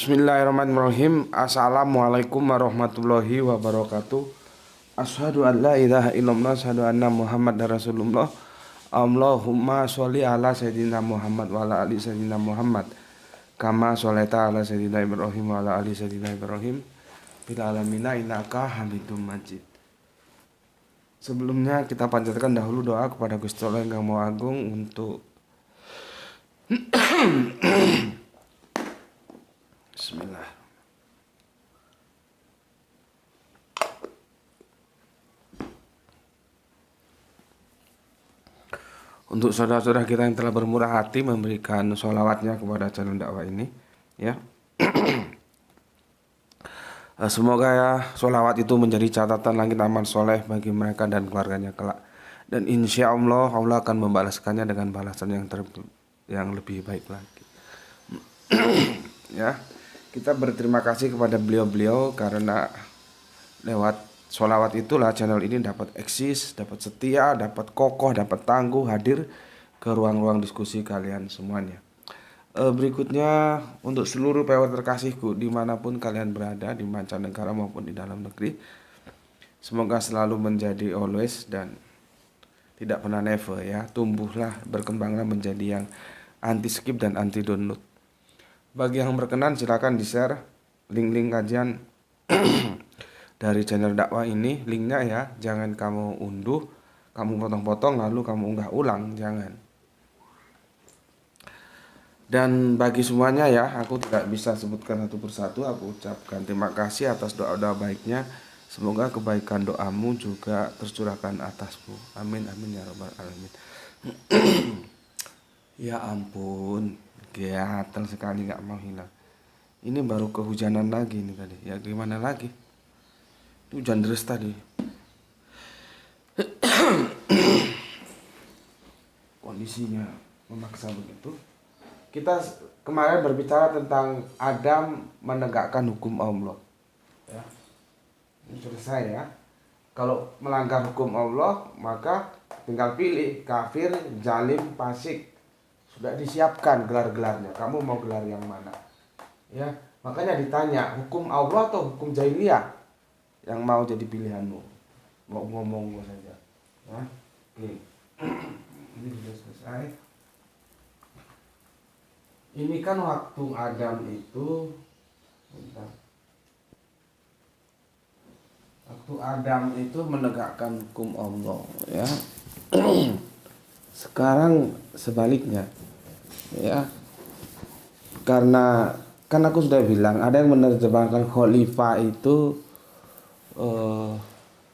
Bismillahirrahmanirrahim. Assalamualaikum warahmatullahi wabarakatuh. Asyhadu an la ilaha illallah, asyhadu anna Muhammad Rasulullah. Allahumma sholli ala sayyidina Muhammad wa ala ali sayyidina Muhammad. Kama sholaita ala sayyidina Ibrahim wa ala ali sayyidina Ibrahim fil alamin innaka Hamidum Majid. Sebelumnya kita panjatkan dahulu doa kepada Gusti Allah yang Maha Agung untuk Bismillah. Untuk saudara-saudara kita yang telah bermurah hati memberikan sholawatnya kepada channel dakwah ini, ya. Semoga ya sholawat itu menjadi catatan langit amal soleh bagi mereka dan keluarganya kelak. Dan insya Allah Allah akan membalaskannya dengan balasan yang lebih baik lagi. Ya. Kita berterima kasih kepada beliau-beliau karena lewat sholawat itulah channel ini dapat eksis, dapat setia, dapat kokoh, dapat tangguh hadir ke ruang-ruang diskusi kalian semuanya. Berikutnya untuk seluruh PW terkasihku dimanapun kalian berada, di mancanegara maupun di dalam negeri, semoga selalu menjadi always dan tidak pernah never ya. Tumbuhlah, berkembanglah menjadi yang anti skip dan anti download. Bagi yang berkenan silakan di-share link-link kajian dari channel dakwah ini, linknya ya, jangan kamu unduh, kamu potong-potong lalu kamu unggah ulang, jangan. Dan bagi semuanya ya, aku tidak bisa sebutkan satu persatu, aku ucapkan terima kasih atas doa-doa baiknya. Semoga kebaikan doamu juga tercurahkan atasmu. Amin amin ya rabbal alamin. Ya ampun, gatal sekali nggak mau hilang. Ini baru kehujanan lagi nih tadi. Ya gimana lagi? Itu hujan deras tadi. Kondisinya memaksa begitu. Kita kemarin berbicara tentang Adam menegakkan hukum Allah. Ya. Ini selesai ya. Kalau melanggar hukum Allah, maka tinggal pilih kafir, zalim, fasik. Sudah disiapkan gelar-gelarnya. Kamu mau gelar yang mana? Ya, makanya ditanya hukum Allah atau hukum jahiliyah yang mau jadi pilihanmu. Mau ngomong saja. Ya. Oke. Ini sudah selesai. Ini kan waktu Adam itu, bentar. Waktu Adam itu menegakkan hukum Allah, ya. Sekarang sebaliknya, ya. Karena kan aku sudah bilang ada yang menerjemahkan khalifah itu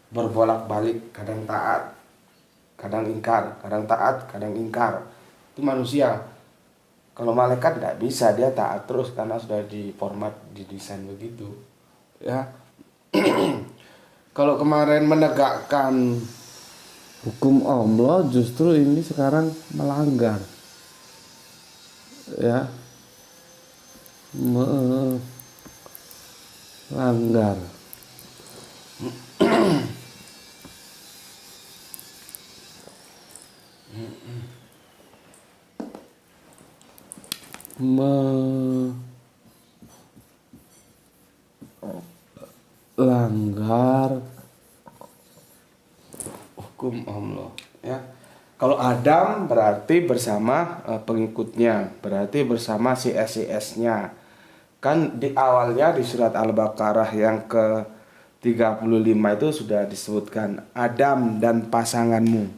berbolak-balik, kadang taat, kadang ingkar, kadang taat, kadang ingkar. Itu manusia. Kalau malaikat tidak bisa, dia taat terus karena sudah diformat, didesain begitu. Ya. Kalau kemarin menegakkan hukum Allah, justru ini sekarang melanggar. Ya. Melanggar. Melanggar hukum Allah ya. Kalau Adam berarti bersama pengikutnya, berarti bersama CS-CS-nya. Kan di awalnya di surat Al-Baqarah yang ke-35 itu sudah disebutkan Adam dan pasanganmu.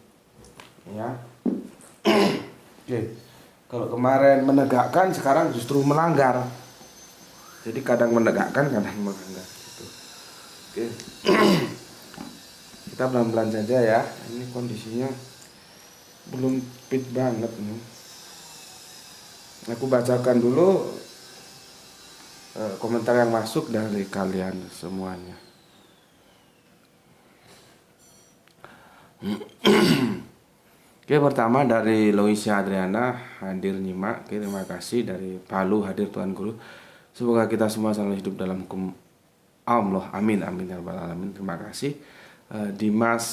Ya. Oke. Kalau kemarin menegakkan, sekarang justru melanggar. Jadi kadang menegakkan, kadang melanggar gitu. Oke. Kita pelan-pelan saja ya. Ini kondisinya belum fit banget nih. Aku bacakan dulu komentar yang masuk dari kalian semuanya. Oke, pertama dari Loisia Adriana hadir nyimak. Oke, terima kasih. Dari Palu hadir Tuan Guru. Semoga kita semua selalu hidup dalam hukum Allah. Amin amin ya rabbal alamin. Terima kasih. Dimas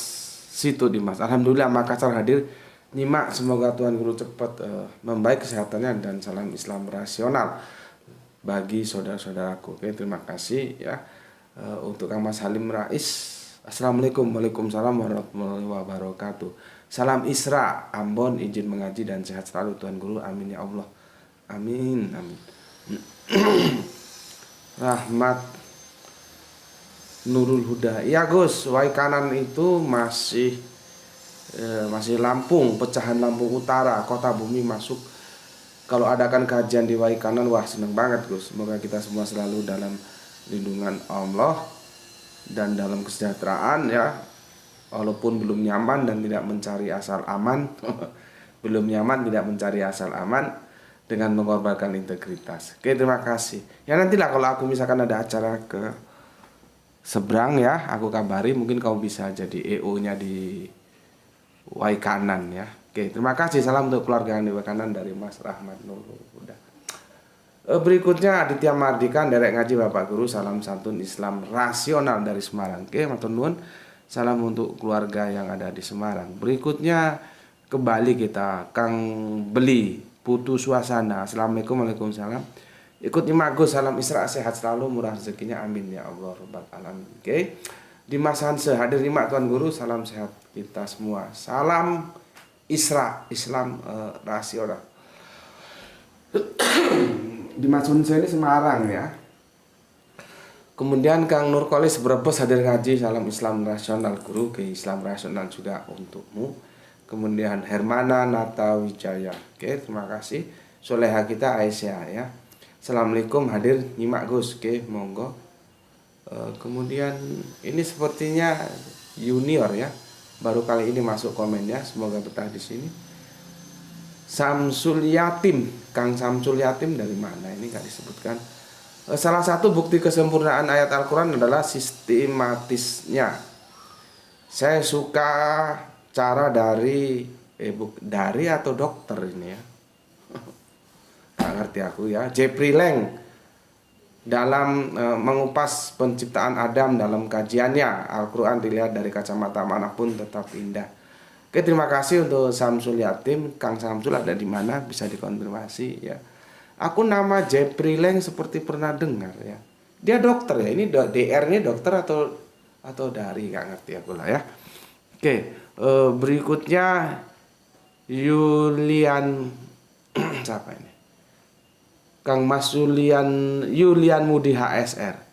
Situ Dimas. Alhamdulillah Makassar hadir nyimak. Semoga Tuan Guru cepat membaik kesehatannya dan salam Islam rasional. bagi saudara-saudaraku. Oke, terima kasih ya. Untuk Kang Mas Halim Rais, Assalamualaikum. Waalaikumsalam warahmatullahi wabarakatuh. Salam Isra, Ambon, izin mengaji dan sehat selalu Tuan Guru. Amin ya Allah. Amin, amin. Rahmat Nurul Huda. Iya Gus, Waikanan itu masih Lampung, pecahan Lampung Utara, Kota Bumi masuk. Kalau adakan kajian di Waikanan, wah seneng banget Gus. Semoga kita semua selalu dalam lindungan Allah dan dalam kesejahteraan ya. Walaupun belum nyaman dan tidak mencari asal aman. Belum nyaman tidak mencari asal aman dengan mengorbankan integritas. Oke, terima kasih. Ya nantilah kalau aku misalkan ada acara ke seberang ya, aku kabari, mungkin kau bisa jadi EO-nya di Waikanan ya. Oke, terima kasih. Salam untuk keluarga yang di Waikanan dari Mas Rahmat Nurul Huda. Berikutnya Aditya Mardika, derek ngaji Bapak Guru, salam santun Islam rasional dari Semarang. Oke, matur nuwun. Salam untuk keluarga yang ada di Semarang. Berikutnya ke Bali kita, Kang Beli Putu Suasana. Assalamualaikum, waalaikumsalam. Ikut nyimak Gus, salam Isra, sehat selalu, murah rezekinya, amin ya Allah rabbal alamin. Oke. Dimas Hanse, hadir nyimak Tuan Guru, salam sehat kita semua. Salam Isra, Islam rasional. Dimas Hanse ini Semarang ya. Kemudian Kang Nurkolis Brebes, hadir ngaji, salam Islam rasional Guru, ke Islam rasional juga untukmu. Kemudian Hermana Nata Wijaya. Oke, terima kasih. Soleha kita Aisyah ya. Assalamualaikum, hadir nyimak Gus. Oke, monggo. Kemudian ini sepertinya junior ya. Baru kali ini masuk komennya, semoga betah di sini. Samsul Yatim, Kang Samsul Yatim dari mana ini nggak disebutkan. Salah satu bukti kesempurnaan ayat Al-Quran adalah sistematisnya. Saya suka cara dari atau dokter ini ya. Nggak ngerti aku ya. Jeffrey Leng dalam mengupas penciptaan Adam dalam kajiannya, Al-Quran dilihat dari kacamata manapun tetap indah. Oke, terima kasih untuk Samsul Yatim. Kang Samsul ada di mana? Bisa dikonfirmasi ya. Aku nama Jeffrey Leng seperti pernah dengar ya. Dia dokter ya. Ini DR-nya dokter atau dari, nggak ngerti aku lah ya. Oke, berikutnya Yulian siapa ini? Kang Mas Yulian Mudi HSR.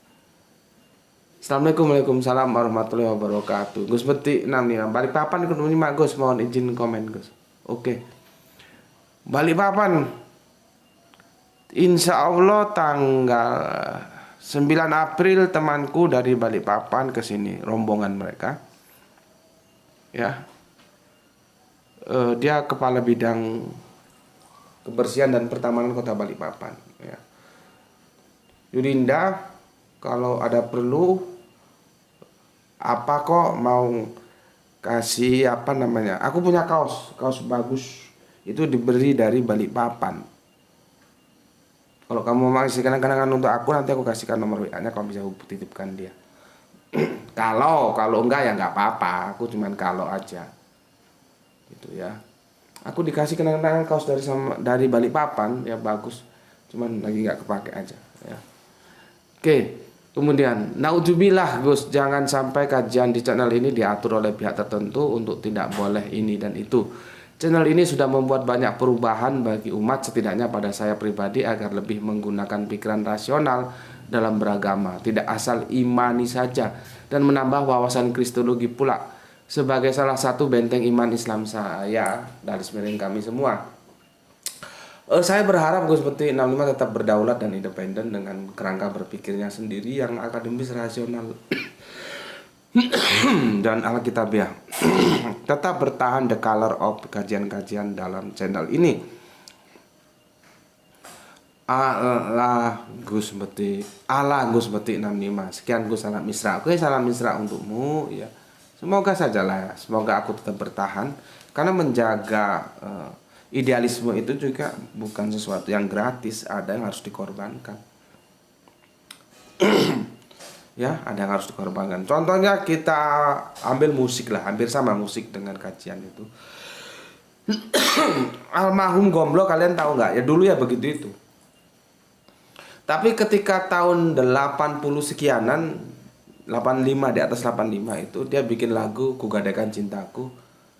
Assalamualaikum, waalaikumsalam warahmatullahi wabarakatuh. Gus Beti 65 Balikpapan ikut menyimak Gus, mohon izin komen Gus. Oke. Balikpapan Insya Allah tanggal 9 April temanku dari Balikpapan ke sini, rombongan mereka. Ya. Dia kepala bidang kebersihan dan pertamanan Kota Balikpapan ya. Yulinda, kalau ada perlu apa kok mau kasih apa namanya? Aku punya kaos bagus. Itu diberi dari Balikpapan. Kalau kamu mau kasih kadang-kadang untuk aku, nanti aku kasihkan nomor WA-nya, kalau bisa titipkan dia. kalau enggak ya enggak apa-apa. Aku cuman kalau aja. Gitu ya. Aku dikasih kenangan kaos dari Balikpapan ya, bagus. Cuman lagi nggak kepake aja ya. Oke, kemudian naudzubillah Gus, jangan sampai kajian di channel ini diatur oleh pihak tertentu untuk tidak boleh ini dan itu. Channel ini sudah membuat banyak perubahan bagi umat, setidaknya pada saya pribadi, agar lebih menggunakan pikiran rasional dalam beragama, tidak asal imani saja, dan menambah wawasan kristologi pula sebagai salah satu benteng iman Islam saya, garis miring kami semua. Saya berharap Gus Beti 65 tetap berdaulat dan independen dengan kerangka berpikirnya sendiri yang akademis, rasional dan alkitabiah. Tetap bertahan the color of kajian-kajian dalam channel ini. Ala Gus Beti 65. Sekian Gus, salam Isra. Oke, salam Isra untukmu ya. Semoga sajalah ya. Semoga aku tetap bertahan, karena menjaga idealisme itu juga bukan sesuatu yang gratis, ada yang harus dikorbankan. Ya, ada yang harus dikorbankan. Contohnya kita ambil musik lah, hampir sama musik dengan kajian itu. Almarhum Gomblo, kalian tahu nggak? Ya dulu ya begitu itu. Tapi ketika tahun 80 sekianan, 85, di atas 85 itu dia bikin lagu Ku Gadaikan Cintaku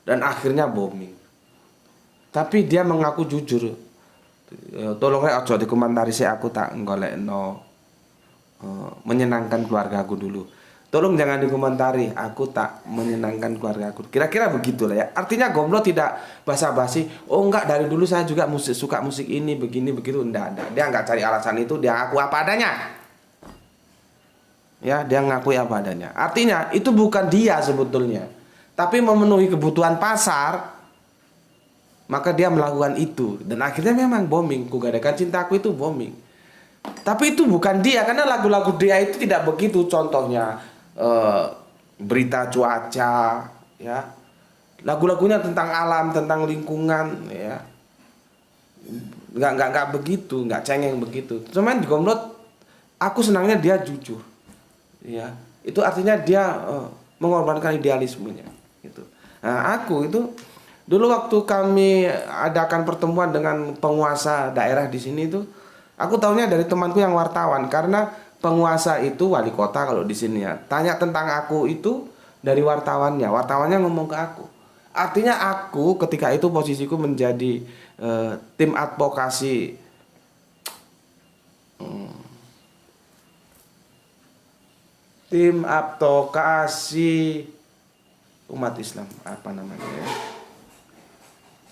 dan akhirnya booming. Tapi dia mengaku jujur, tolong aja dikomentari sih, aku tak golekno menyenangkan keluarga aku dulu. Tolong jangan dikomentari, aku tak menyenangkan keluarga aku. Kira-kira begitulah ya. Artinya Gomblo tidak basa-basi. Oh enggak, dari dulu saya juga suka musik ini, begini, begitu. Enggak. Dia enggak cari alasan itu, dia ngaku apa adanya. Ya, dia ngakui apa adanya. Artinya itu bukan dia sebetulnya, tapi memenuhi kebutuhan pasar. Maka dia melakukan itu. Dan akhirnya memang booming. Ku Gadaikan Cintaku itu booming. Tapi itu bukan dia, karena lagu-lagu dia itu tidak begitu. Contohnya berita cuaca, ya, lagu-lagunya tentang alam, tentang lingkungan, ya, nggak begitu, nggak cengeng begitu. Cuman di Gomblo aku senangnya dia jujur, ya, itu artinya dia mengorbankan idealismenya gitu. Nah, aku itu dulu waktu kami adakan pertemuan dengan penguasa daerah di sini itu, aku tahunya dari temanku yang wartawan, karena penguasa itu wali kota kalau di sini ya. Tanya tentang aku itu dari wartawannya ngomong ke aku. Artinya aku ketika itu posisiku menjadi tim advokasi umat Islam, apa namanya ya?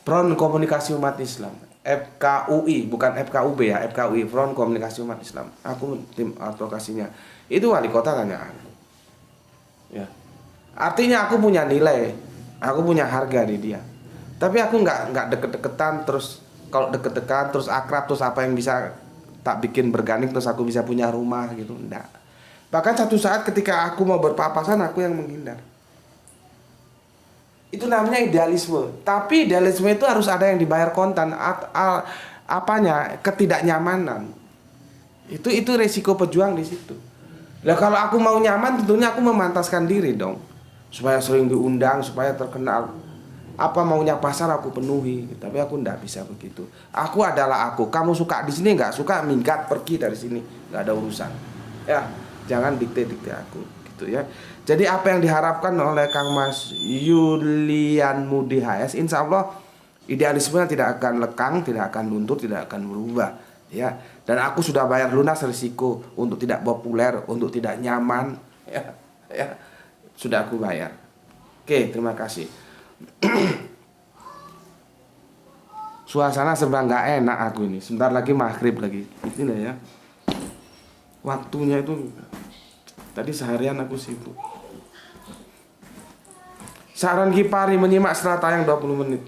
Front Komunikasi Umat Islam, FKUI, bukan FKUB ya, FKUI, Front Komunikasi Umat Islam. Aku tim advokasinya. Itu wali kota tanya aku. Ya. Artinya aku punya nilai, aku punya harga di dia. Tapi aku nggak deket-deketan terus, kalau deket-deketan terus akrab terus apa yang bisa tak bikin berganing terus aku bisa punya rumah gitu, enggak. Bahkan satu saat ketika aku mau berpapasan aku yang menghindar. Itu namanya idealisme. Tapi idealisme itu harus ada yang dibayar kontan, apanya, ketidaknyamanan. Itu resiko pejuang di situ. Lah kalau aku mau nyaman tentunya aku memantaskan diri dong. Supaya sering diundang, supaya terkenal. Apa maunya pasar aku penuhi, tapi aku ndak bisa begitu. Aku adalah aku. Kamu suka di sini nggak suka, minggat pergi dari sini, nggak ada urusan. Ya, jangan dikte-dikte aku, gitu ya. Jadi apa yang diharapkan oleh Kang Mas Yulian Mudi HS, insya Allah idealismenya tidak akan lekang, tidak akan luntur, tidak akan berubah, ya. Dan aku sudah bayar lunas risiko untuk tidak populer, untuk tidak nyaman, ya. Sudah aku bayar. Oke, terima kasih. Suasana serba nggak enak aku ini. Sebentar lagi maghrib lagi. Ini ya. Waktunya itu tadi seharian aku sibuk. Saran Kipari menyimak setelah tayang 20 menit.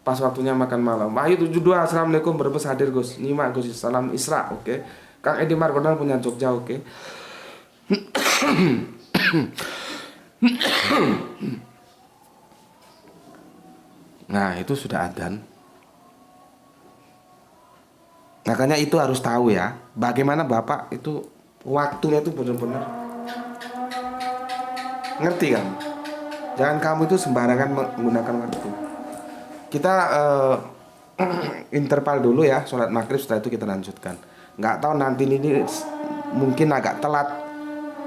Pas waktunya makan malam. Wahyu 72, assalamualaikum, berbes hadir Gus. Nyimak Gus, salam Isra, oke. Kang Edi Margondan punya Jogja, oke. Nah itu sudah adzan. Makanya itu harus tahu ya, bagaimana Bapak itu waktunya itu benar-benar ngerti kan. Jangan kamu itu sembarangan menggunakan waktu. Kita interval dulu ya, sholat maghrib, setelah itu kita lanjutkan. Nggak tahu nanti ini mungkin agak telat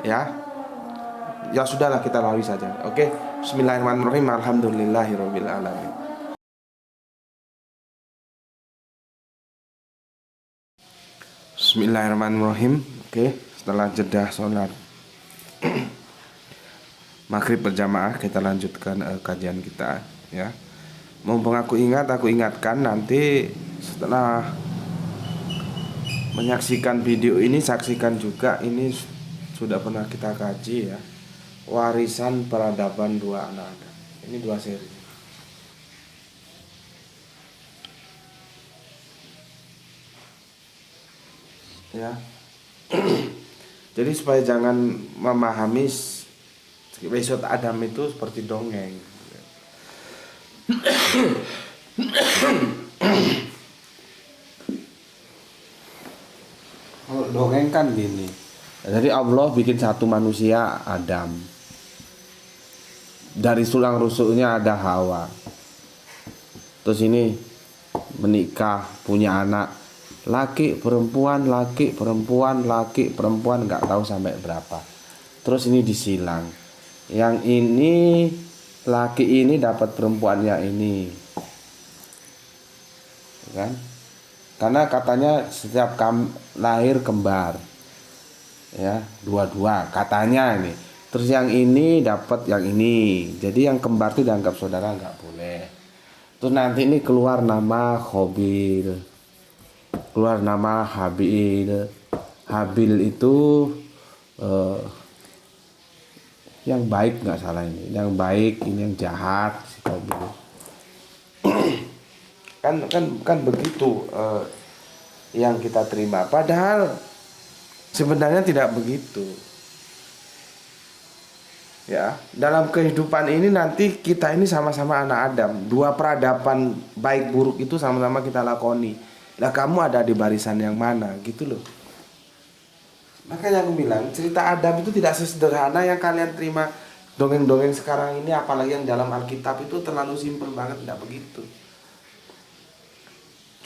ya. Ya sudahlah, kita lalui saja. Oke. Bismillahirrahmanirrahim. Alhamdulillahirabbil alamin. Bismillahirrahmanirrahim. Oke, setelah jeda sholat maghrib berjamaah, kita lanjutkan kajian kita ya. Mumpung aku ingatkan nanti setelah menyaksikan video ini, saksikan juga ini sudah pernah kita kaji ya, warisan peradaban dua anak Adam. Ini 2 seri ya. Jadi supaya jangan memahami episode Adam itu seperti dongeng. Kalau dongeng kan gini. Jadi Allah bikin satu manusia, Adam. Dari tulang rusuknya ada Hawa. Terus ini menikah, punya anak laki perempuan, laki perempuan, laki perempuan, nggak tahu sampai berapa. Terus ini disilang, yang ini laki ini dapat perempuannya ini, kan? Karena katanya setiap lahir kembar, ya dua-dua katanya ini. Terus yang ini dapat yang ini, jadi yang kembar itu dianggap saudara, nggak boleh. Terus nanti ini keluar nama Khobil, keluar nama Habil. Habil itu yang baik, nggak salah ini, yang baik, ini yang jahat si Khobil. kan begitu yang kita terima, padahal sebenarnya tidak begitu. Ya, dalam kehidupan ini nanti kita ini sama-sama anak Adam. Dua peradaban baik buruk itu sama-sama kita lakoni. Lah kamu ada di barisan yang mana gitu loh. Makanya aku bilang cerita Adam itu tidak sesederhana yang kalian terima dongeng-dongeng sekarang ini, apalagi yang dalam Alkitab itu terlalu simpel banget, tidak begitu.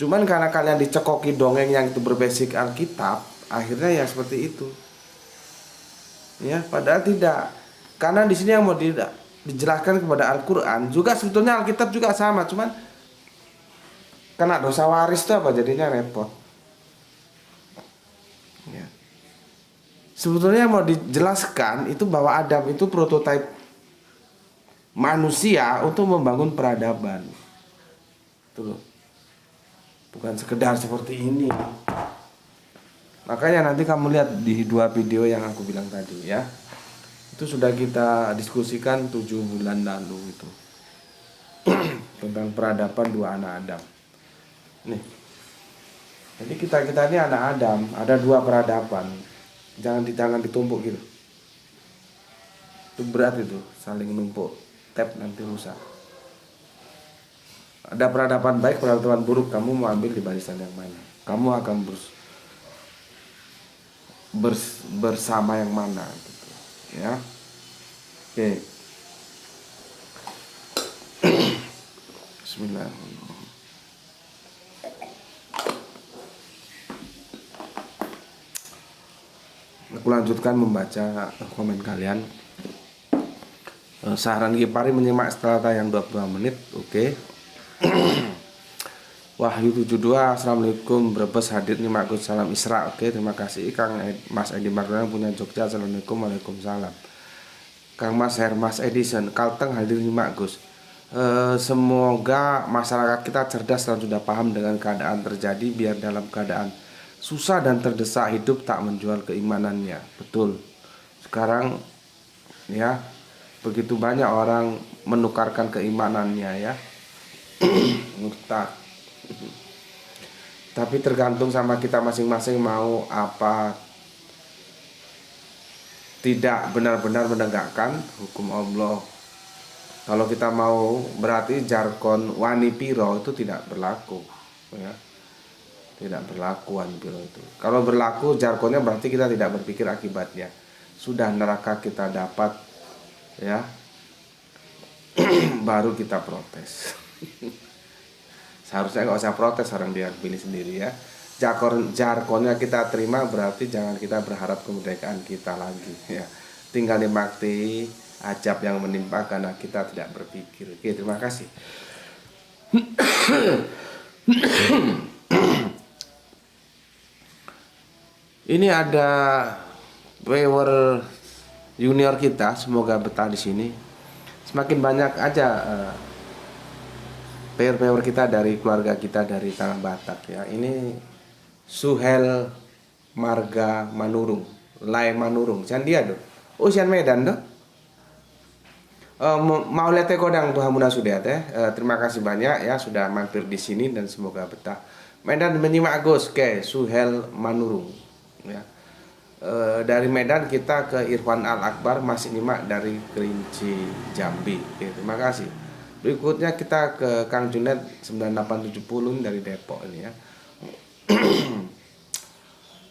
Cuman karena kalian dicekoki dongeng yang itu berbasic Alkitab, akhirnya ya seperti itu. Ya, padahal tidak. Karena di sini yang mau dijelaskan kepada Al-Qur'an juga sebetulnya Alkitab juga sama, cuman kena dosa waris itu apa jadinya repot. Ya. Sebetulnya yang mau dijelaskan itu bahwa Adam itu prototipe manusia untuk membangun peradaban. Tuh. Bukan sekedar seperti ini. Makanya nanti kamu lihat di 2 video yang aku bilang tadi ya. Itu sudah kita diskusikan 7 bulan lalu itu. Tentang peradaban 2 anak Adam. Nih. Jadi kita ini anak Adam, ada 2 peradaban. Jangan ditumpuk gitu. Itu berat itu, saling numpuk. Tap nanti rusak. Ada peradaban baik, peradaban buruk, kamu mau ambil di barisan yang mana? Kamu akan bersama yang mana gitu. Ya. Oke. Bismillahirrahmanirrahim. Aku lanjutkan membaca komen kalian. Saran Gipari menyimak setelah tayang 22 menit. Oke. Wahyu 72, Assalamualaikum, Brebes hadir nyimak Gus, salam Isra. Oke, terima kasih. Kang Mas Edi Mardono punya Jogja, Assalamualaikum, waalaikumsalam. Kang Mas Hermas Edison, Kalteng hadir nyimak Gus. Semoga masyarakat kita cerdas dan sudah paham dengan keadaan terjadi, biar dalam keadaan susah dan terdesak hidup tak menjual keimanannya. Betul. Sekarang ya begitu banyak orang menukarkan keimanannya ya. Murtad. Tapi tergantung sama kita masing-masing mau apa, tidak benar-benar menegakkan hukum Allah. Kalau kita mau, berarti jargon wani piro itu tidak berlaku ya. Tidak berlaku wani piro itu. Kalau berlaku jargonnya berarti kita tidak berpikir akibatnya. Sudah neraka kita dapat ya. Baru kita protes. Seharusnya nggak usah protes, orang dia pilih sendiri ya. Jargonnya kita terima, berarti jangan kita berharap kemerdekaan kita lagi ya. Tinggal dimakti ajab yang menimpa karena kita tidak berpikir. Oke, terima kasih. Ini ada viewer junior kita, semoga betah di sini. Semakin banyak aja viewer kita dari keluarga kita dari Tanah Batak ya. Ini Suhel Marga Manurung, Lai Manurung, Can dia do. Oh, Sian Medan do. Mau lihat kodang Tuhan Muna sudah teh. Terima kasih banyak ya sudah mampir di sini dan semoga betah. Medan menyimak Gus ke Suhel Manurung ya. Dari Medan kita ke Irfan Al Akbar, masih nyimak dari Kerinci Jambi. Oke, terima kasih. Berikutnya kita ke Kang Junet 9870 dari Depok ini ya.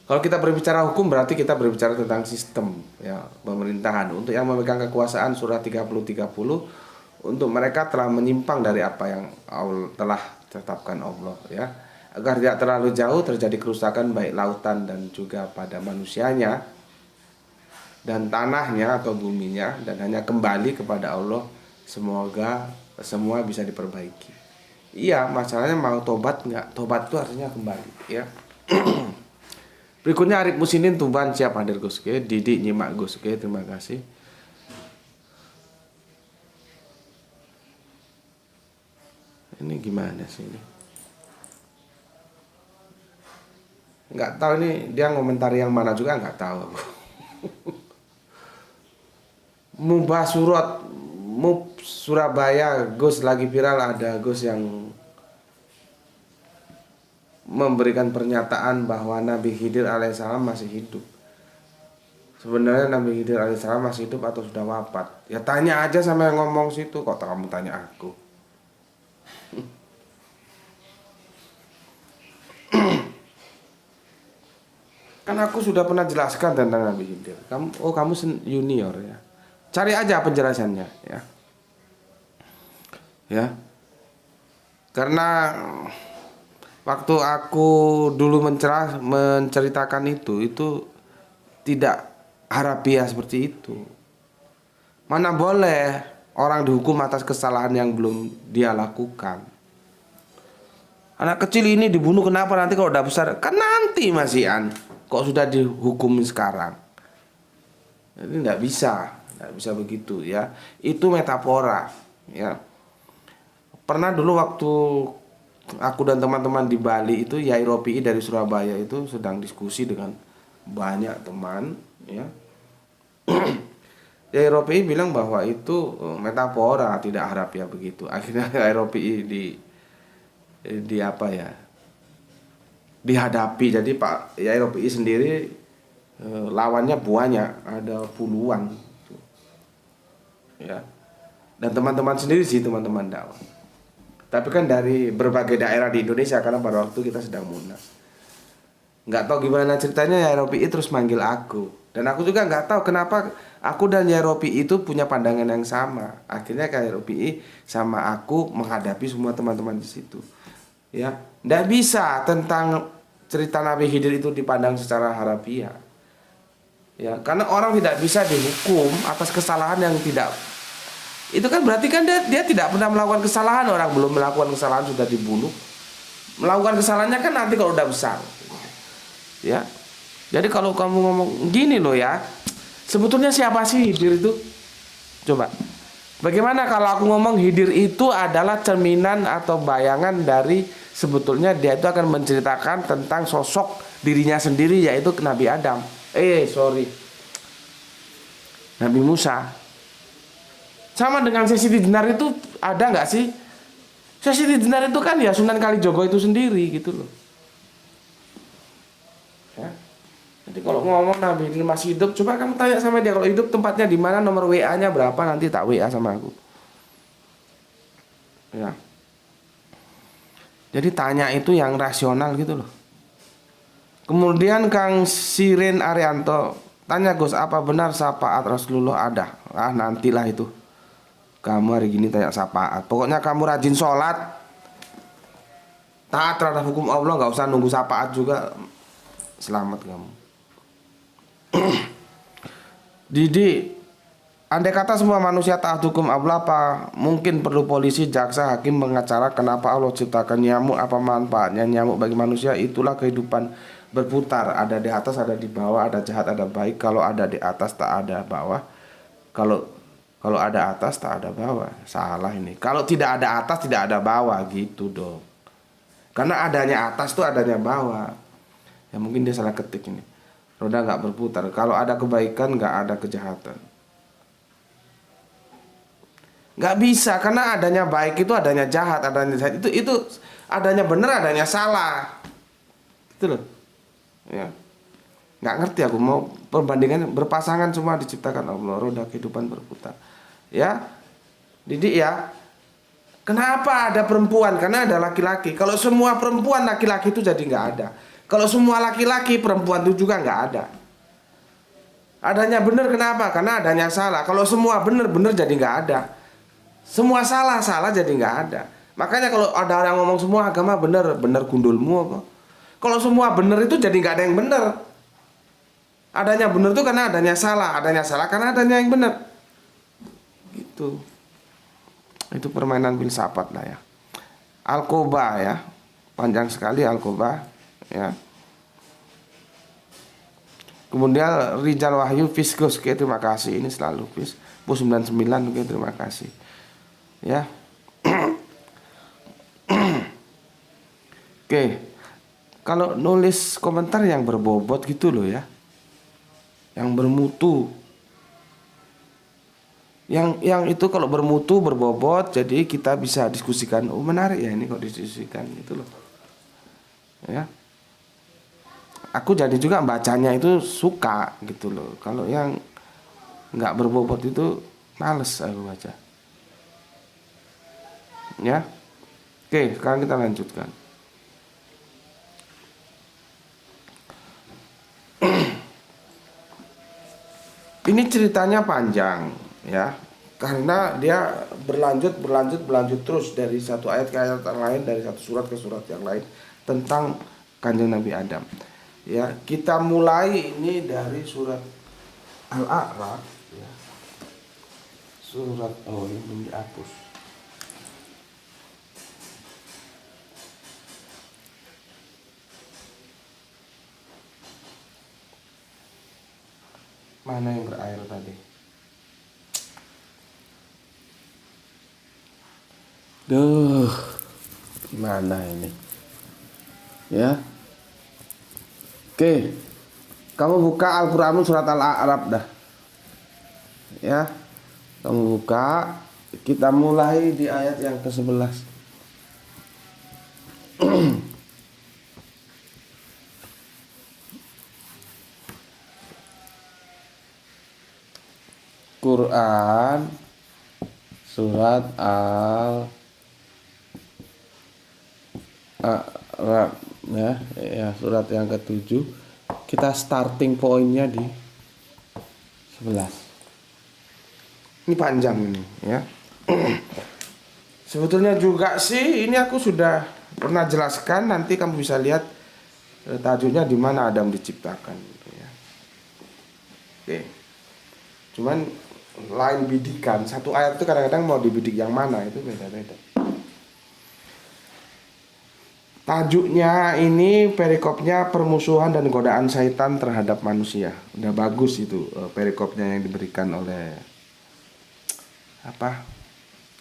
Kalau kita berbicara hukum berarti kita berbicara tentang sistem ya, pemerintahan. Untuk yang memegang kekuasaan surah 30-30, untuk mereka telah menyimpang dari apa yang telah tetapkan Allah ya. agar tidak terlalu jauh terjadi kerusakan baik lautan dan juga pada manusianya dan tanahnya atau buminya, dan hanya kembali kepada Allah. Semoga semua bisa diperbaiki. Iya, masalahnya mau tobat nggak? Tobat itu artinya kembali, ya. Berikutnya Arif Musinin Tuban siap hadir Gus. Oke, Didik nyimak Gus. Oke, terima kasih. Ini gimana sih ini? Nggak tahu ini dia ngomentari yang mana juga nggak tahu aku. Mubah surat Mub Surabaya Gus lagi viral, ada Gus yang memberikan pernyataan bahwa Nabi Khidir alaihissalam masih hidup. Sebenarnya Nabi Khidir alaihissalam masih hidup atau sudah wafat? Ya tanya aja sama yang ngomong situ, kok kamu tanya aku. Kan aku sudah pernah jelaskan tentang Nabi Khidir. Kamu junior ya. Cari aja penjelasannya ya. Ya. Karena waktu aku dulu menceritakan itu tidak harafiah seperti itu. Mana boleh orang dihukum atas kesalahan yang belum dia lakukan. Anak kecil ini dibunuh kenapa nanti kalau udah besar? Kan nanti masihan. Kok sudah dihukum sekarang? Ini tidak bisa begitu ya. Itu metafora ya. Pernah dulu waktu aku dan teman-teman di Bali itu, Yai Ropi'i dari Surabaya itu sedang diskusi dengan banyak teman ya. Yai Ropi'i bilang bahwa itu metafora, tidak harafiah begitu. Akhirnya Yai Ropi'i di apa ya, dihadapi. Jadi Pak Yai Ropi'i sendiri lawannya banyak, ada puluhan ya. Dan teman-teman sendiri sih, teman-teman dakwah. Tapi kan dari berbagai daerah di Indonesia, karena pada waktu kita sedang munas. Nggak tahu gimana ceritanya Yai Ropi'i terus manggil aku. Dan aku juga nggak tahu kenapa aku dan Yai Ropi'i itu punya pandangan yang sama. Akhirnya Yai Ropi'i sama aku menghadapi semua teman-teman di situ. Ya, nggak bisa tentang cerita Nabi Khidir itu dipandang secara harafiah. Ya, karena orang tidak bisa dihukum atas kesalahan yang tidak. Itu kan berarti kan dia tidak pernah melakukan kesalahan. Orang belum melakukan kesalahan sudah dibunuh. Melakukan kesalahannya kan nanti kalau udah besar. Ya. Jadi kalau kamu ngomong gini loh ya, sebetulnya siapa sih Khidir itu? Coba. Bagaimana kalau aku ngomong Khidir itu adalah cerminan atau bayangan dari sebetulnya dia itu akan menceritakan tentang sosok dirinya sendiri, yaitu Nabi Adam. Nabi Musa. Sama dengan Sesi Dinar itu ada nggak sih? Sesi Dinar itu kan ya Sunan Kalijogo itu sendiri gitu loh. Ya. Jadi kalau ngomong Nabi ini masih hidup, coba kamu tanya sama dia kalau hidup tempatnya di mana, nomor WA-nya berapa, nanti tak WA sama aku. Ya. Jadi tanya itu yang rasional gitu loh. Kemudian Kang Sirin Arianto tanya, Gus, apa benar syafaat Rasulullah ada? Nantilah itu. Kamu hari gini tanya syafaat. Pokoknya kamu rajin sholat, taat terhadap hukum Allah, nggak usah nunggu syafaat juga. Selamat kamu. Didi, andai kata semua manusia taat hukum Allah, apa mungkin perlu polisi, jaksa, hakim, pengacara? Kenapa Allah ciptakan nyamuk? Apa manfaatnya nyamuk bagi manusia? Itulah kehidupan berputar. Ada di atas, ada di bawah, ada jahat, ada baik. Kalau ada di atas, tak ada bawah. Kalau ada atas, tak ada bawah. Salah ini. Kalau tidak ada atas, tidak ada bawah, gitu dong. Karena adanya atas tuh adanya bawah. Ya mungkin dia salah ketik ini. Roda nggak berputar. Kalau ada kebaikan, nggak ada kejahatan. Nggak bisa, karena adanya baik itu adanya jahat, adanya jahat itu adanya benar, adanya salah. Gitu loh. Ya. Nggak ngerti aku, mau perbandingan berpasangan semua diciptakan Allah, roda kehidupan berputar. Ya, Didik ya. Kenapa ada perempuan? Karena ada laki-laki. Kalau semua perempuan laki-laki itu jadi nggak ada. Kalau semua laki-laki perempuan itu juga nggak ada. Adanya benar kenapa? Karena adanya salah. Kalau semua benar-benar jadi nggak ada. Semua salah jadi nggak ada. Makanya kalau ada orang ngomong semua agama benar, benar gundulmu apa? Kalau semua benar itu jadi nggak ada yang benar. Adanya benar itu karena adanya salah karena adanya yang benar. Gitu. Itu permainan filsafat lah ya. Alkoba ya, panjang sekali Alkoba ya. Kemudian Rijal Wahyu Fiskus, oke, terima kasih, ini selalu Fis. Pus 99, oke, terima kasih ya. Oke, kalau nulis komentar yang berbobot gitu loh ya, yang bermutu, yang itu kalau bermutu berbobot, jadi kita bisa diskusikan. Oh menarik ya ini kok diskusikan gitu loh ya. Aku jadi juga bacanya itu suka gitu loh. Kalau yang nggak berbobot itu males aku baca ya. Oke, sekarang kita lanjutkan. Ini ceritanya panjang ya, karena dia berlanjut terus dari satu ayat ke ayat yang lain, dari satu surat ke surat yang lain tentang Kanjeng Nabi Adam. Ya, kita mulai ini dari surat Al-A'raf ya. Surat ini belum dihapus. Mana yang berair tadi? Duh, gimana ini? Ya. Oke. Kamu buka Al-Qur'an surat Al-A'raf dah. Ya. Kamu buka, kita mulai di ayat yang ke-11. Quran surat Al-A'raf ya, surat yang ke-7. Kita starting pointnya di 11. Ini panjang ini ya. Sebetulnya juga sih ini aku sudah pernah jelaskan, nanti kamu bisa lihat tajuknya di mana Adam diciptakan gitu ya. Oke. Cuman lain bidikan, satu ayat itu kadang-kadang mau dibidik yang mana itu beda-beda. Tajuknya ini perikopnya permusuhan dan godaan syaitan terhadap manusia. Udah bagus itu perikopnya yang diberikan oleh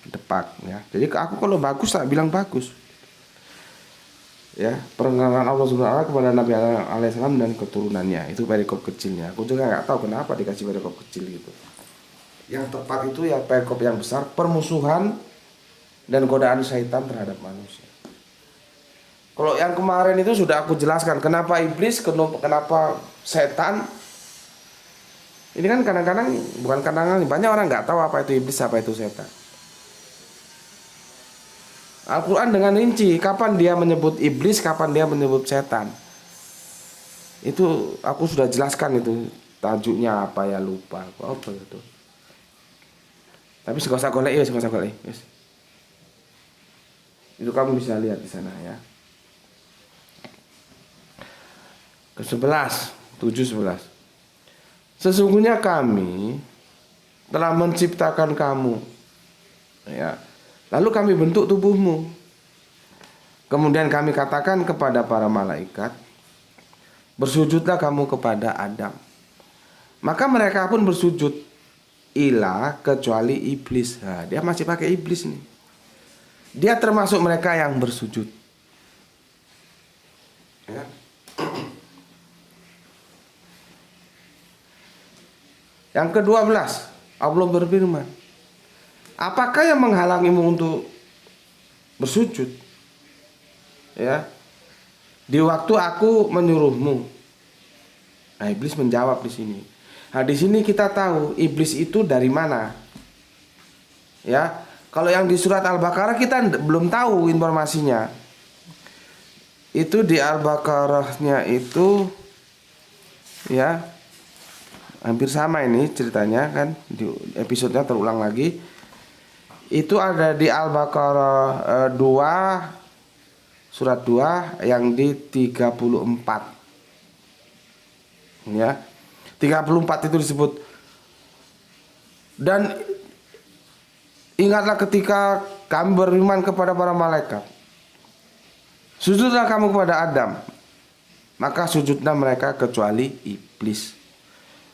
Depak ya. Jadi aku kalau bagus tak bilang bagus. Ya, pengenalan Allah Subhanahu kepada Nabi alaihissalam dan keturunannya, itu perikop kecilnya. Aku juga nggak tahu kenapa dikasih perikop kecil gitu. Yang tepat itu ya perikop yang besar, permusuhan dan godaan syaitan terhadap manusia. Kalau yang kemarin itu sudah aku jelaskan kenapa iblis, kenapa setan. Ini kan kadang-kadang, bukan kadang-kadang, banyak orang nggak tahu apa itu iblis, apa itu setan. Al-Quran dengan rinci kapan dia menyebut iblis, kapan dia menyebut setan. Itu aku sudah jelaskan itu tajuknya apa ya, lupa apa itu. Tapi gak usah golek ya, yes. Itu kamu bisa lihat di sana ya. Ke-11, 7-11. Sesungguhnya kami telah menciptakan kamu ya. Lalu kami bentuk tubuhmu. Kemudian kami katakan kepada para malaikat, bersujudlah kamu kepada Adam. Maka mereka pun bersujud, ilah kecuali iblis. Nah, dia masih pakai iblis nih. Dia termasuk mereka yang bersujud ya. Yang ke-12, Allah berfirman, apakah yang menghalangimu untuk bersujud? Ya, di waktu aku menyuruhmu. Nah, iblis menjawab di sini. Nah, di sini kita tahu iblis itu dari mana. Ya, kalau yang di surat Al-Baqarah kita belum tahu informasinya. Itu di Al-Baqarahnya itu ya hampir sama ini ceritanya kan, di episodenya terulang lagi. Itu ada di Al-Baqarah 2 surat 2 yang di 34. Ya. 34 itu disebut. Dan ingatlah ketika kami beriman kepada para malaikat. Sujudlah kamu kepada Adam. Maka sujudlah mereka kecuali iblis.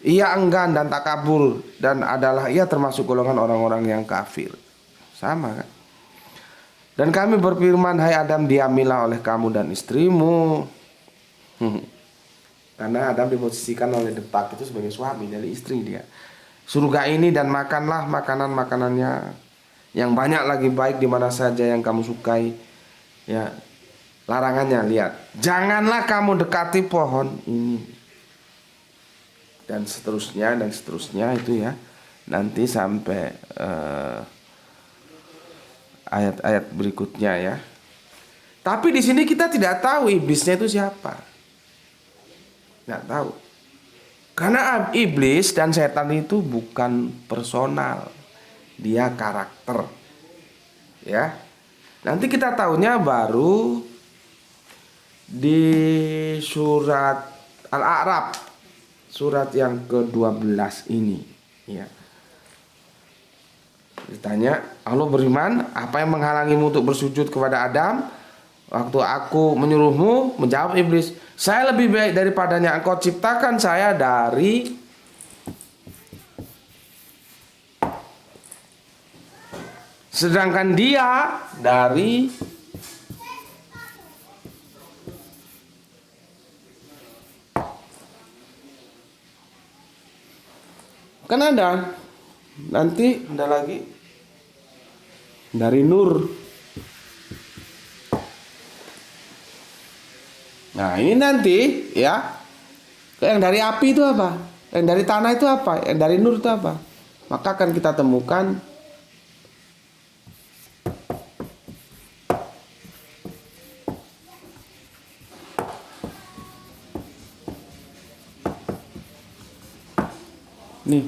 Ia enggan dan takabur, dan adalah ia termasuk golongan orang-orang yang kafir. Sama kan? Dan kami berfirman, hai Adam, diamilah oleh kamu dan istrimu. Karena Adam diposisikan oleh depak itu sebagai suami dari istri dia. Surga ini dan makanlah makanan-makanannya yang banyak lagi baik di mana saja yang kamu sukai. Ya, larangannya lihat. Janganlah kamu dekati pohon ini. Dan seterusnya itu ya. Nanti sampai ayat-ayat berikutnya ya. Tapi di sini kita tidak tahu iblisnya itu siapa. Nggak tahu. Karena iblis dan setan itu bukan personal. Dia karakter. Ya. Nanti kita tahunya baru di surat Al-A'raf, surat yang ke-12 ini ya. Ditanya, Allah beriman, apa yang menghalangimu untuk bersujud kepada Adam waktu aku menyuruhmu? Menjawab iblis, saya lebih baik daripadanya. Engkau ciptakan saya dari sedangkan dia dari kan ada nanti ada lagi dari nur. Nah ini nanti ya, yang dari api itu apa, yang dari tanah itu apa, yang dari nur itu apa, maka akan kita temukan nih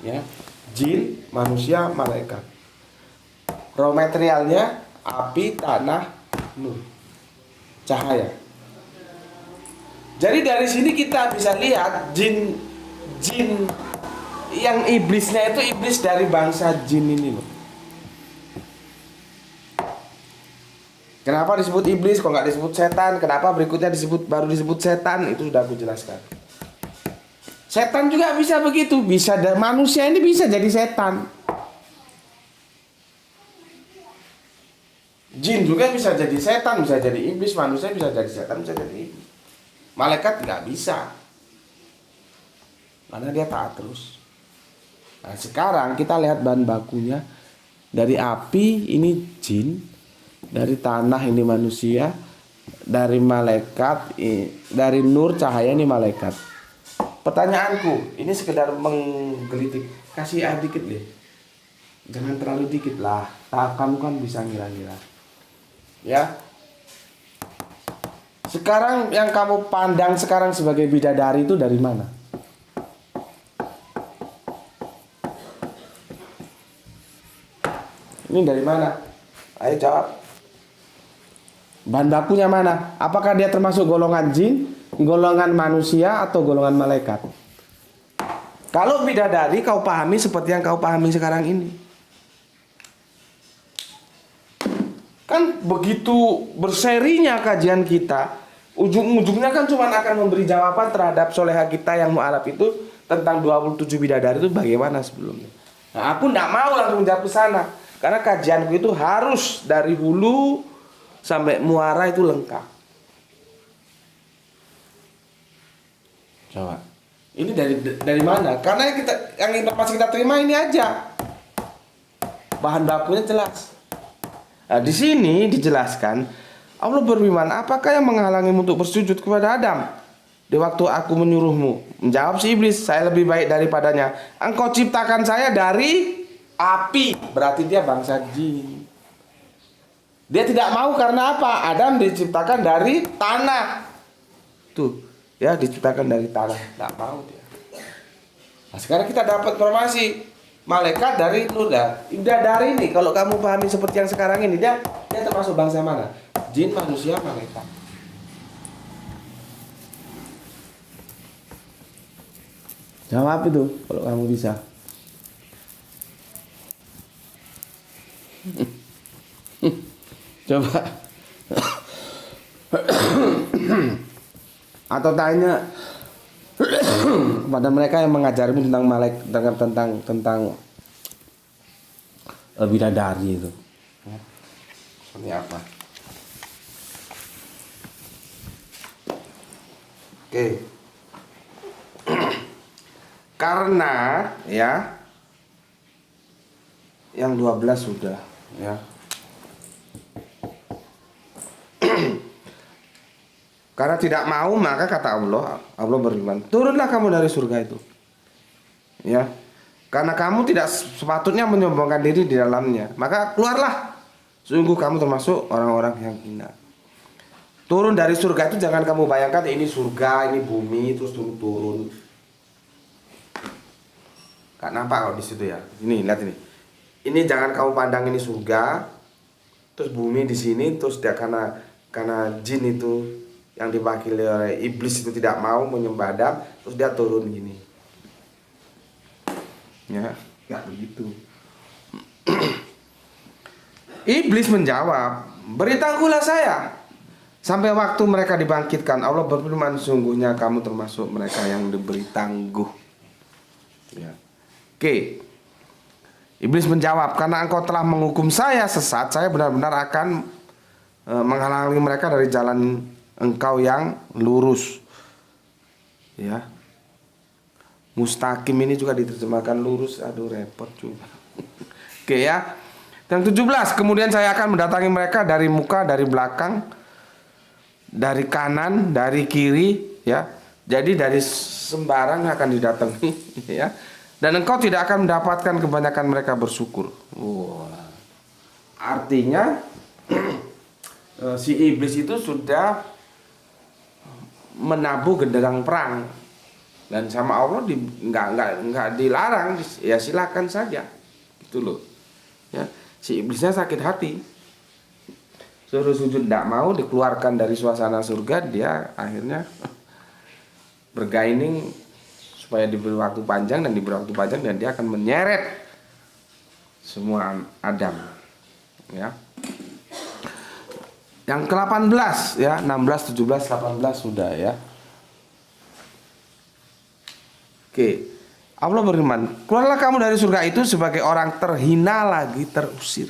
ya, jin, manusia, malaikat. Raw materialnya api, tanah, nur, cahaya. Jadi dari sini kita bisa lihat jin yang iblisnya itu iblis dari bangsa jin ini loh. Kenapa disebut iblis kok nggak disebut setan? Kenapa berikutnya baru disebut setan? Itu sudah aku jelaskan. Setan juga bisa begitu, bisa manusia ini bisa jadi setan. Jin juga bisa jadi setan, bisa jadi iblis, manusia bisa jadi setan, bisa jadi iblis. Malaikat nggak bisa, karena dia taat terus. Nah sekarang kita lihat bahan bakunya. Dari api ini jin, dari tanah ini manusia, dari malaikat, dari nur cahaya ini malaikat. Pertanyaanku, ini sekedar menggelitik. Kasih air dikit deh. Jangan terlalu dikit lah. Kamu kan bisa ngira-ngira. Ya. Sekarang yang kamu pandang sekarang sebagai bidadari itu dari mana? Ini dari mana? Ayo jawab. Bahan bakunya mana? Apakah dia termasuk golongan jin, golongan manusia, atau golongan malaikat? Kalau bidadari kau pahami seperti yang kau pahami sekarang ini. Kan begitu berserinya kajian kita, ujung-ujungnya kan cuma akan memberi jawaban terhadap soleha kita yang mu'alaf itu tentang 27 bidadari itu bagaimana sebelumnya. Nah, aku tidak mau langsung menjawab ke sana, karena kajianku itu harus dari hulu sampai muara itu lengkap. Coba. Ini dari mana? Karena yang informasi kita terima ini aja. Bahan bakunya jelas. Nah, di sini dijelaskan Allah berfirman, apakah yang menghalangimu untuk bersujud kepada Adam di waktu aku menyuruhmu? Menjawab si iblis, saya lebih baik daripadanya. Engkau ciptakan saya dari api. Berarti dia bangsa jin. Dia tidak mau karena apa? Adam diciptakan dari tanah. Tuh, ya diciptakan dari tanah. Tidak mau dia. Nah, sekarang kita dapat informasi. malaikat dari nur dah. Dari ini kalau kamu pahami seperti yang sekarang ini, dia termasuk bangsa mana? Jin, manusia, malaikat. Jawab itu kalau kamu bisa. Coba. Atau tanya kepada mereka yang mengajarimu tentang malaikat, tentang bidadari itu. Seperti apa? Oke. Karena ya yang 12 sudah ya. Karena tidak mau, maka kata Allah berfirman, turunlah kamu dari surga itu. Ya. Karena kamu tidak sepatutnya menyombongkan diri di dalamnya, maka keluarlah. Sungguh kamu termasuk orang-orang yang hina. Turun dari surga itu jangan kamu bayangkan ini surga, ini bumi terus turun. Gak nampak kalau di situ ya. Ini lihat ini. Ini jangan kamu pandang ini surga, terus bumi di sini, terus dia karena jin itu yang diwakili oleh iblis itu tidak mau menyembah Adam, terus dia turun gini. Ya, nggak begitu. Iblis menjawab, beritahulah saya sampai waktu mereka dibangkitkan. Allah berfirman, sungguhnya kamu termasuk mereka yang diberi tangguh. Ya. Oke. Iblis menjawab, karena engkau telah menghukum saya sesat, saya benar-benar akan menghalangi mereka dari jalan engkau yang lurus. Ya. Mustaqim ini juga diterjemahkan lurus, aduh repot juga. Oke ya. Yang 17, kemudian saya akan mendatangi mereka dari muka, dari belakang, dari kanan, dari kiri, ya. Jadi dari sembarang akan didatangi, ya. Dan engkau tidak akan mendapatkan kebanyakan mereka bersyukur. Wow. Artinya si iblis itu sudah menabuh genderang perang, dan sama Allah nggak dilarang, ya silakan saja, gitu loh. Ya, si iblisnya sakit hati, suruh sujud tidak mau, dikeluarkan dari suasana surga, dia akhirnya bergaining supaya diberi waktu panjang, dan dia akan menyeret semua Adam. Ya. Yang ke-18 ya, 16, 17, 18 sudah ya. Oke. Allah berfirman, keluarlah kamu dari surga itu sebagai orang terhina lagi terusir.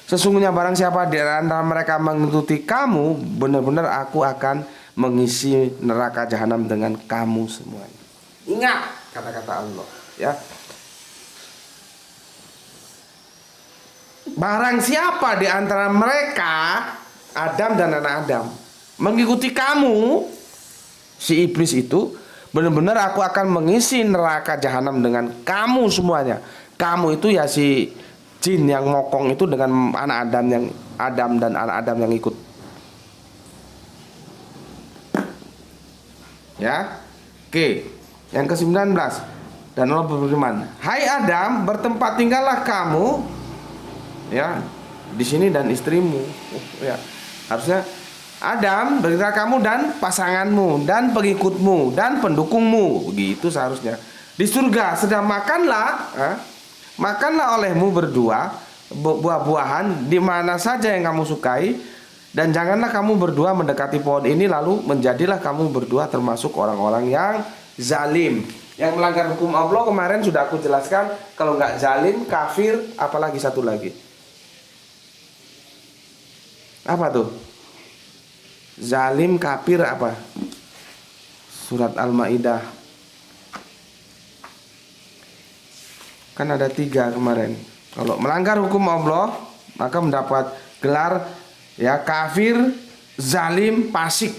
Sesungguhnya barang siapa di antara mereka mengikuti kamu, benar-benar aku akan mengisi neraka jahanam dengan kamu semuanya. Ingat kata-kata Allah ya. Barang siapa di antara mereka, Adam dan anak Adam, mengikuti kamu, si iblis itu, benar-benar aku akan mengisi neraka jahanam dengan kamu semuanya. Kamu itu ya si jin yang ngokong itu dengan anak Adam dan anak Adam yang ikut. Ya. Oke. Yang ke-19, dan Allah berfirman, hai Adam, bertempat tinggallah kamu ya di sini dan istrimu. Ya. Harusnya Adam, bertinggal kamu dan pasanganmu dan pengikutmu dan pendukungmu, begitu seharusnya. Di surga sedang makanlah olehmu berdua buah-buahan di mana saja yang kamu sukai, dan janganlah kamu berdua mendekati pohon ini, lalu menjadilah kamu berdua termasuk orang-orang yang zalim, yang melanggar hukum Allah. Kemarin sudah aku jelaskan, kalau nggak zalim, kafir, apalagi satu lagi. Apa tuh? Zalim, kafir, apa? Surat Al-Maidah. Kan ada 3 kemarin. Kalau melanggar hukum Allah, maka mendapat gelar ya kafir, zalim, fasik.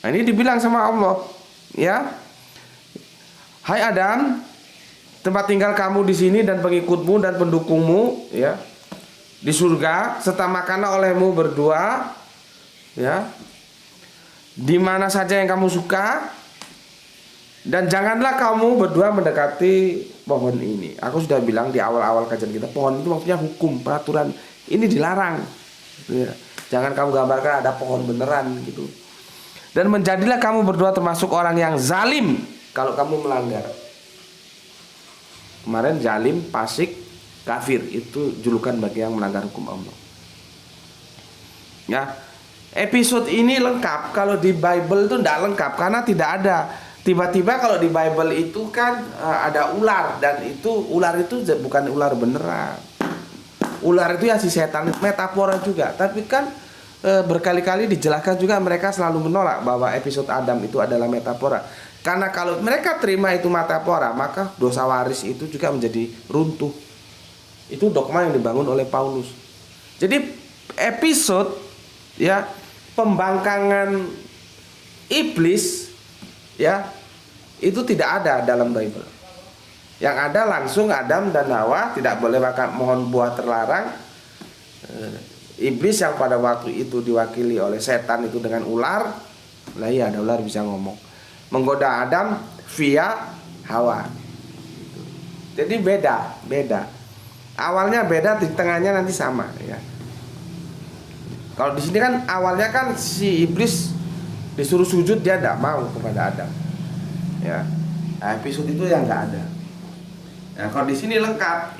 Nah, ini dibilang sama Allah, ya. Hai Adam, tempat tinggal kamu di sini dan pengikutmu dan pendukungmu ya di surga, serta makanlah olehmu berdua ya di mana saja yang kamu suka, dan janganlah kamu berdua mendekati pohon ini. Aku sudah bilang di awal-awal kajian kita, pohon itu maksudnya hukum, peraturan. Ini dilarang. Ya. Jangan kamu gambarkan ada pohon beneran gitu. Dan menjadilah kamu berdua termasuk orang yang zalim kalau kamu melanggar. Kemarin zalim, fasik, kafir itu julukan bagi yang melanggar hukum Allah. Ya, episode ini lengkap. Kalau di Bible itu tidak lengkap karena tidak ada. Tiba-tiba kalau di Bible itu kan ada ular, dan itu ular itu bukan ular beneran. Ular itu ya si setan, metafora juga. Tapi kan berkali-kali dijelaskan juga, mereka selalu menolak bahwa episode Adam itu adalah metafora. Karena kalau mereka terima itu metafora, maka dosa waris itu juga menjadi runtuh. Itu dogma yang dibangun oleh Paulus. Jadi episode ya pembangkangan iblis ya itu tidak ada dalam Bible. Yang ada langsung Adam dan Hawa tidak boleh makan mohon buah terlarang. Iblis yang pada waktu itu diwakili oleh setan itu dengan ular. Lah iya, ada ular bisa ngomong. Menggoda Adam via Hawa. Jadi beda. Awalnya beda, di tengahnya nanti sama ya. Kalau di sini kan awalnya kan si iblis disuruh sujud, dia tidak mau kepada Adam. Ya. Nah, episode itu yang nggak ada. Nah, kalau di sini lengkap.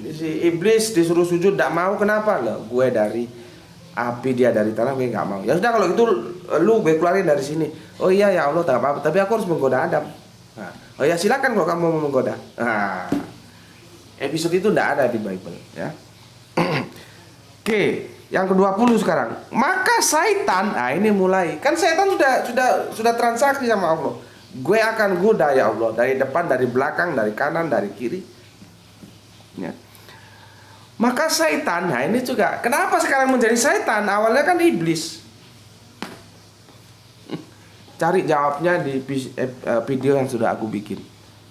Si iblis disuruh sujud tidak mau, kenapa? Loh, gue dari api, dia dari tanah, gue nggak mau. Ya sudah kalau gitu lu gue keluarin dari sini. Oh iya ya Allah, tak apa-apa, tapi aku harus menggoda Adam. Nah, oh ya silakan kalau kamu mau menggoda. Nah, episode itu tidak ada di Bible ya. Oke, yang ke-20 sekarang. Maka Satan, nah ini mulai. Kan Satan sudah transaksi sama Allah. Gue akan goda ya Allah, dari depan, dari belakang, dari kanan, dari kiri. Ya. Maka Satan, nah ini juga. Kenapa sekarang menjadi Satan? Awalnya kan iblis. Cari jawabnya di video yang sudah aku bikin.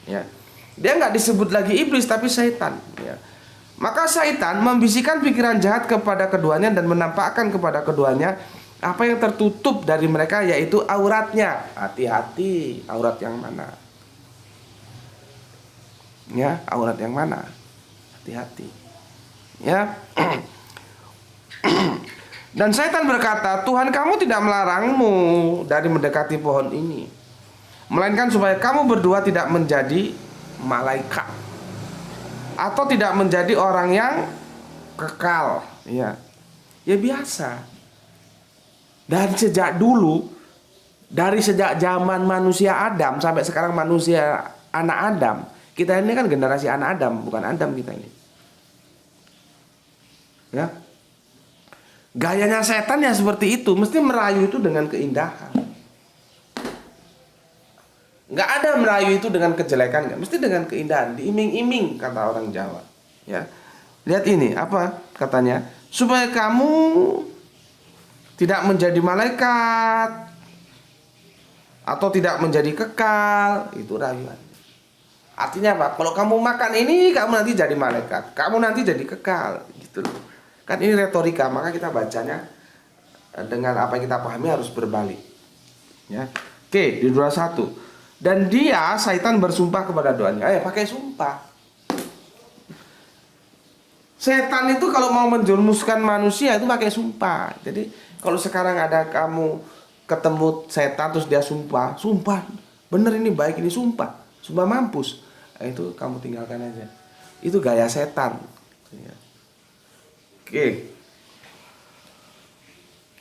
Ya. Dia nggak disebut lagi iblis tapi Satan. Ya. Maka Satan membisikkan pikiran jahat kepada keduanya dan menampakkan kepada keduanya apa yang tertutup dari mereka, yaitu auratnya. Hati-hati, aurat yang mana? Ya, aurat yang mana? Hati-hati. Ya. Dan Satan berkata, Tuhan kamu tidak melarangmu dari mendekati pohon ini, melainkan supaya kamu berdua tidak menjadi malaikat atau tidak menjadi orang yang kekal. Ya, ya biasa. Dan sejak dulu, dari sejak zaman manusia Adam sampai sekarang manusia anak Adam, kita ini kan generasi anak Adam, bukan Adam kita ini. Ya, gayanya setan ya seperti itu, mesti merayu itu dengan keindahan. Nggak ada merayu itu dengan kejelekan, mesti dengan keindahan, diiming-iming kata orang Jawa. Ya, lihat ini apa katanya, supaya kamu tidak menjadi malaikat atau tidak menjadi kekal, itu rayuan. Artinya apa? Kalau kamu makan ini, kamu nanti jadi malaikat, kamu nanti jadi kekal, gitu loh. Kan ini retorika, maka kita bacanya dengan apa yang kita pahami harus berbalik. Ya. Oke, di 21. Dan dia, Satan bersumpah kepada doanya. Pakai sumpah. Setan itu kalau mau menjerumuskan manusia itu pakai sumpah. Jadi kalau sekarang ada kamu ketemu setan terus dia sumpah, bener ini baik, ini sumpah mampus. Nah, itu kamu tinggalkan aja. Itu gaya setan. Oke.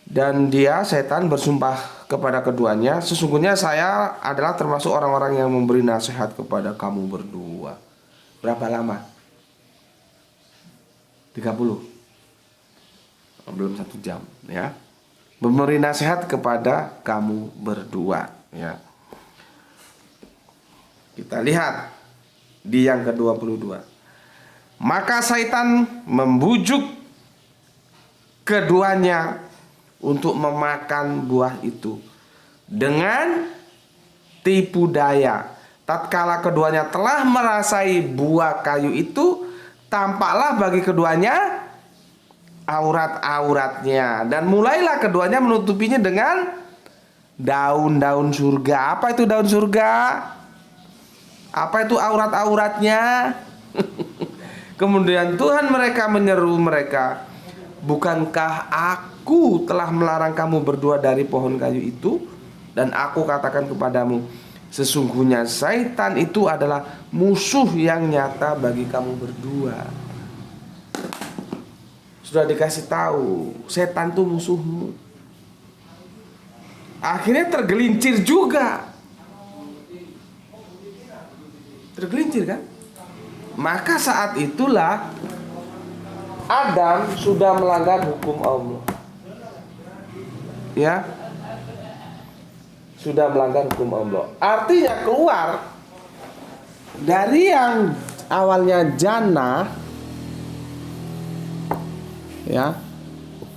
Dan dia, setan, bersumpah kepada keduanya, sesungguhnya saya adalah termasuk orang-orang yang memberi nasihat kepada kamu berdua. Berapa lama? 30. Belum 1 jam ya. Memberi nasihat kepada kamu berdua ya. Kita lihat di yang ke-22. Maka Satan membujuk keduanya untuk memakan buah itu dengan tipu daya. Tatkala keduanya telah merasai buah kayu itu, tampaklah bagi keduanya aurat-auratnya, dan mulailah keduanya menutupinya dengan daun-daun surga. Apa itu daun surga? Apa itu aurat-auratnya? Kemudian Tuhan mereka menyeru mereka, bukankah aku telah melarang kamu berdua dari pohon kayu itu? Dan aku katakan kepadamu, sesungguhnya Satan itu adalah musuh yang nyata bagi kamu berdua. Sudah dikasih tahu, setan itu musuhmu. Akhirnya tergelincir juga. Tergelincir kan? Maka saat itulah Adam sudah melanggar hukum Allah. Ya, sudah melanggar hukum Allah. Artinya keluar dari yang awalnya jannah, ya,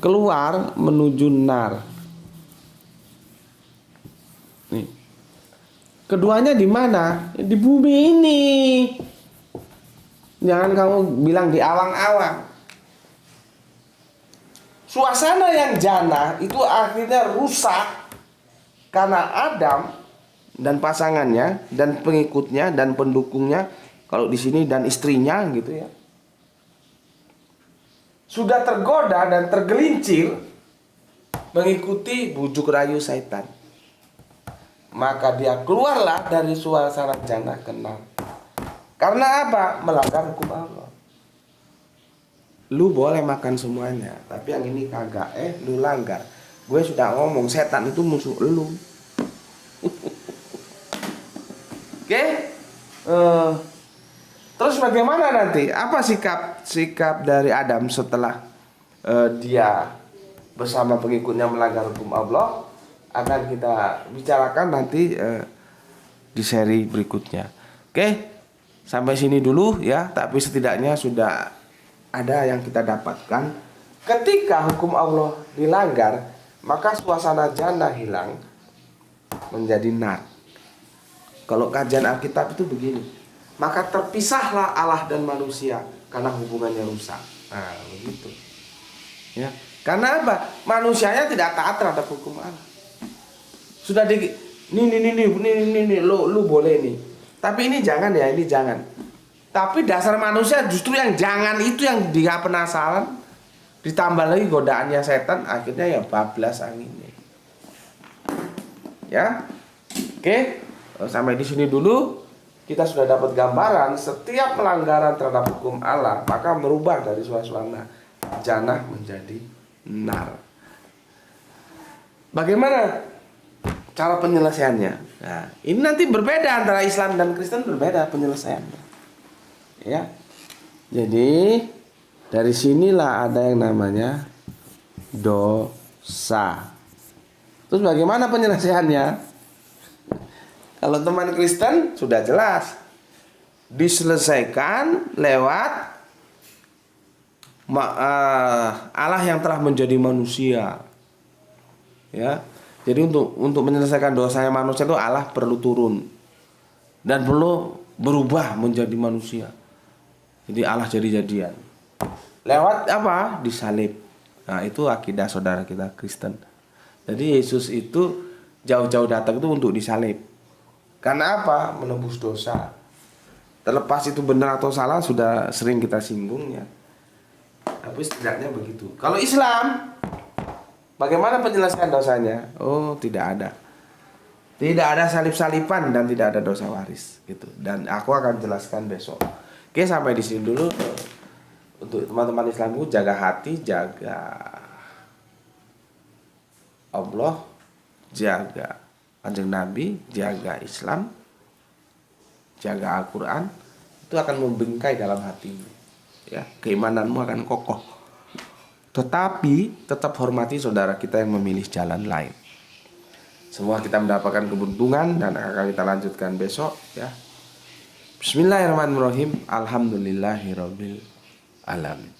keluar menuju nar. Nih, keduanya di mana? Di bumi ini. Jangan kamu bilang di awang-awang. Suasana yang jannah itu akhirnya rusak karena Adam dan pasangannya dan pengikutnya dan pendukungnya, kalau di sini dan istrinya gitu ya, sudah tergoda dan tergelincir mengikuti bujuk rayu setan. Maka dia keluarlah dari suasana jannah ke nar. Karena apa? Melanggar hukum Allah. Lu boleh makan semuanya, tapi yang ini kagak. Lu langgar. Gue sudah ngomong, setan itu musuh lu. Oke? Terus bagaimana nanti? Apa sikap dari Adam setelah dia bersama pengikutnya melanggar hukum Allah? Akan kita bicarakan nanti di seri berikutnya. Oke? Sampai sini dulu ya, tapi setidaknya sudah ada yang kita dapatkan. Ketika hukum Allah dilanggar, maka suasana jannah hilang menjadi nar. Kalau kajian Alkitab itu begini, maka terpisahlah Allah dan manusia karena hubungannya rusak. Nah, begitu. Ya. Karena apa? Manusianya tidak taat terhadap hukum Allah. Sudah nih, lu boleh nih. Tapi ini jangan ya, ini jangan. Tapi dasar manusia justru yang jangan itu yang dia penasaran. Ditambah lagi godaannya setan, akhirnya ya bablas anginnya. Ya. Oke, sampai di sini dulu. Kita sudah dapat gambaran setiap pelanggaran terhadap hukum Allah maka merubah dari suasana jannah menjadi nar. Bagaimana cara penyelesaiannya? Nah, ini nanti berbeda antara Islam dan Kristen, berbeda penyelesaiannya. Ya. Jadi dari sinilah ada yang namanya dosa. Terus bagaimana penyelesaiannya? Kalau teman Kristen sudah jelas, diselesaikan lewat Allah yang telah menjadi manusia. Ya. Jadi untuk menyelesaikan dosanya manusia itu Allah perlu turun dan perlu berubah menjadi manusia. Jadi Allah jadi-jadian. Lewat apa? Disalib. Nah, itu akidah saudara kita Kristen. Jadi Yesus itu jauh-jauh datang itu untuk disalib. Karena apa? Menebus dosa. Terlepas itu benar atau salah sudah sering kita singgung ya. Tapi setidaknya begitu. Kalau Islam, bagaimana penyelesaian dosanya? Oh, tidak ada. Tidak ada salib-saliban dan tidak ada dosa waris gitu. Dan aku akan jelaskan besok. Oke, sampai di sini dulu. Untuk teman-teman Islamku, jaga hati, jaga Allah, jaga Kanjeng Nabi, jaga Islam, jaga Al-Quran. Itu akan membingkai dalam hatimu. Ya, keimananmu akan kokoh. Tetapi tetap hormati saudara kita yang memilih jalan lain. Semua kita mendapatkan keberuntungan dan akan kita lanjutkan besok ya. Bismillahirrahmanirrahim. Alhamdulillahirabbil alamin.